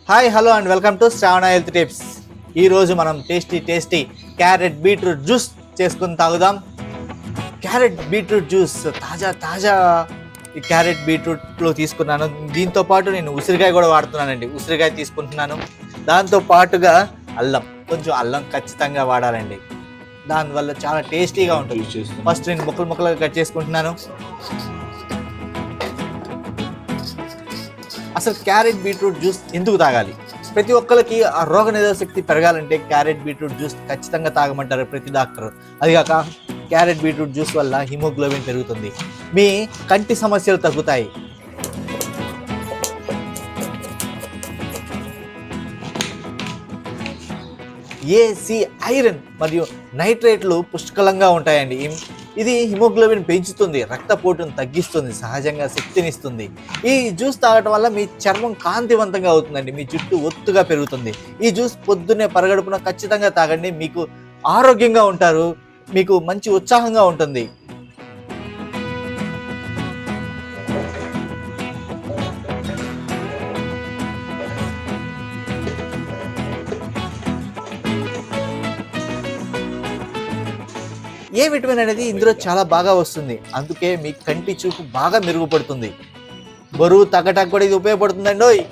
Hi hello and welcome to Shravana health tips. ఈరోజు మనం tasty carrot beetroot juice చేసుకుని తాగుదాం. క్యారెట్ బీట్రూట్ జ్యూస్ తాజా ఈ క్యారెట్ బీట్రూట్లో తీసుకున్నాను. దీంతో పాటు నేను ఉసిరికాయ కూడా వాడుతున్నానండి. ఉసిరికాయ తీసుకుంటున్నాను. దాంతో పాటుగా కొంచెం అల్లం ఖచ్చితంగా వాడాలండి. దానివల్ల చాలా టేస్టీగా ఉంటుంది. ఫస్ట్ నేను ముక్కలుగా కట్ చేసుకుంటున్నాను. అసలు క్యారెట్ బీట్రూట్ జ్యూస్ ఎందుకు తాగాలి? ప్రతి ఒక్కరికి ఆ రోగనిరోధక శక్తి పెరగాలంటే క్యారెట్ బీట్రూట్ జ్యూస్ ఖచ్చితంగా తాగమంటారు ప్రతి డాక్టర్. అదిగాక క్యారెట్ బీట్రూట్ జ్యూస్ వల్ల హిమోగ్లోబిన్ పెరుగుతుంది, మీ కంటి సమస్యలు తగ్గుతాయి. ఏసి ఐరన్ మరియు నైట్రేట్లు పుష్కలంగా ఉంటాయండి. ఇది హిమోగ్లోబిన్ పెంచుతుంది, రక్తపోటును తగ్గిస్తుంది, సహజంగా శక్తినిస్తుంది. ఈ జ్యూస్ తాగటం వల్ల మీ చర్మం కాంతివంతంగా అవుతుందండి, మీ జుట్టు ఒత్తుగా పెరుగుతుంది. ఈ జ్యూస్ పొద్దున్నే పరగడుపున ఖచ్చితంగా తాగండి. మీకు ఆరోగ్యంగా ఉంటారు, మీకు మంచి ఉత్సాహంగా ఉంటుంది. ఏ విటమిన్ అనేది ఇందులో చాలా బాగా వస్తుంది, అందుకే మీ కంటి చూపు బాగా మెరుగుపడుతుంది. బరువు తగ్గటానికి కూడా ఇది ఉపయోగపడుతుందండి.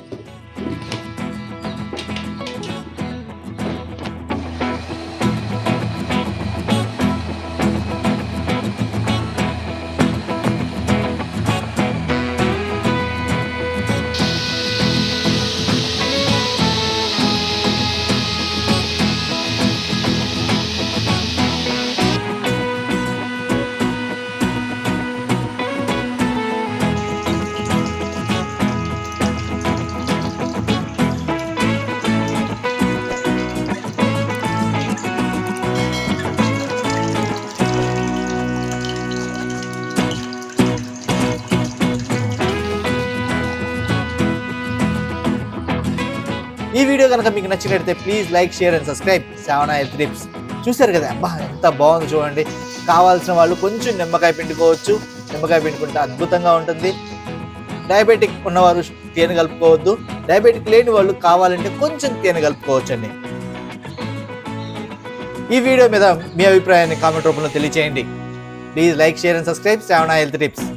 ఈ వీడియో కనుక మీకు నచ్చినట్లయితే please like, share and subscribe Shravana health tips. చూశారు కదా, ఎంత బాగుంది చూడండి. కావాల్సిన వాళ్ళు కొంచెం నిమ్మకాయ పిండుకోవచ్చు. నిమ్మకాయ పిండుకుంటే అద్భుతంగా ఉంటుంది. డయాబెటిక్ ఉన్నవారు తేనె కలుపుకోవద్దు. డయాబెటిక్ లేని వాళ్ళు కావాలంటే కొంచెం తేనె కలుపుకోవచ్చు అండి. ఈ వీడియో మీద మీ అభిప్రాయాన్ని కామెంట్ రూపంలో తెలియచేయండి. Please like, share and subscribe Shravana health tips.